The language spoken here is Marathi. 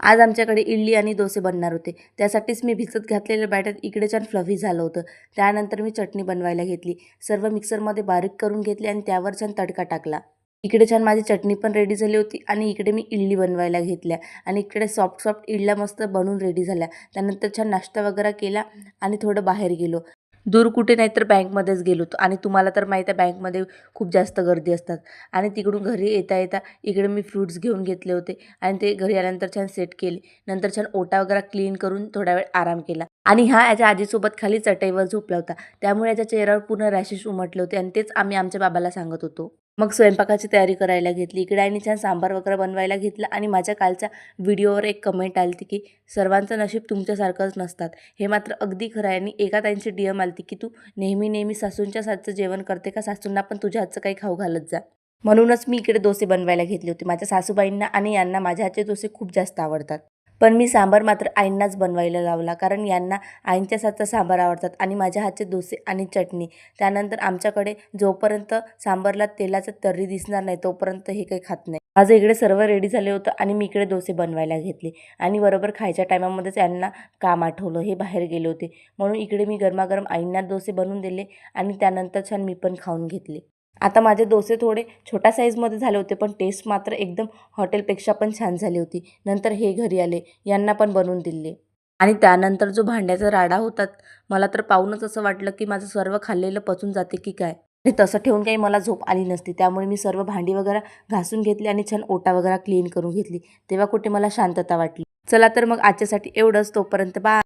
आज आमच्याकडे इडली आणि डोसे बनणार होते. त्यासाठीच मी भिजत घातलेलं बॅटर इकडे छान फ्लफी झालं होतं. त्यानंतर मी चटणी बनवायला घेतली. सर्व मिक्सरमध्ये बारीक करून घेतली आणि त्यावर छान तडका टाकला. इकडे छान माझी चटणी पण रेडी झाली होती आणि इकडे मी इडली बनवायला घेतल्या आणि इकडे सॉफ्ट इडल्या मस्त बनवून रेडी झाल्या. त्यानंतर छान नाश्ता वगैरे केला आणि थोडं बाहेर गेलो. दूर कुठे नाही तर बँकमध्येच गेलो होतो आणि तुम्हाला तर माहीत आहे बँकमध्ये खूप जास्त गर्दी असतात. आणि तिकडून घरी येता येता इकडे मी फ्रूट्स घेऊन घेतले होते आणि ते घरी आल्यानंतर छान सेट केले. नंतर छान ओटा वगैरे क्लीन करून थोडा वेळ आराम केला आणि हा याच्या आजीसोबत खाली चटईवर झोपला होता. त्यामुळे याच्या चेहऱ्यावर पूर्ण रॅशेस उमटले होते आणि तेच आम्ही आमच्या बाबाला सांगत होतो. मग स्वयंपाकाची तयारी करायला घेतली. इकडे आईने छान सांबार वगैरे बनवायला घेतलं आणि माझ्या कालच्या व्हिडिओवर एक कमेंट आली होती की सर्वांचं नशीब तुमच्यासारखंच नसतात. हे मात्र अगदी खरं आहे आणि एका ताईंची DM आली होती की तू नेहमी सासूंच्याच हातचं जेवण करते का सासूंना पण तुझ्या हातचं काही खाऊ घालत जा. म्हणूनच मी इकडे डोसे बनवायला घेतले होते. माझ्या सासूबाईंना आणि यांना माझ्या हातचे डोसे खूप जास्त आवडतात. पण मी सांबार मात्र आईंनाच बनवायला लावला कारण यांना आईंच्याच हातचा सांबार आवडतात आणि माझ्या हातचे डोसे आणि चटणी. त्यानंतर आमच्याकडे जोपर्यंत सांबारला तेलाचं तर्री दिसणार नाही तोपर्यंत हे काही खात नाही. माझं इकडे सर्व रेडी झाले होतं आणि मी इकडे डोसे बनवायला घेतले आणि बरोबर खायच्या टायमामध्येच यांना काम आठवलं. हे बाहेर गेले होते म्हणून इकडे मी गरमागरम आईंना डोसे बनवून दिले आणि त्यानंतर छान मी पण खाऊन घेतले. आता माझे डोसे थोडे छोट्या साईजमध्ये झाले होते पण टेस्ट मात्र एकदम हॉटेलपेक्षा पण छान झाली होती. नंतर हे घरी आले, यांना पण बनवून दिले आणि त्यानंतर जो भांड्याचा राडा होता मला तर पाहूनच असं वाटलं की माझं सर्व खाल्लेलं पचून जाते की काय. आणि तसं ठेवून काही मला झोप आली नसती. त्यामुळे मी सर्व भांडी वगैरे घासून घेतली आणि छान ओटा वगैरे क्लीन करून घेतली. तेव्हा कुठे मला शांतता वाटली. चला तर मग आजच्यासाठी एवढंच. तोपर्यंत बाय.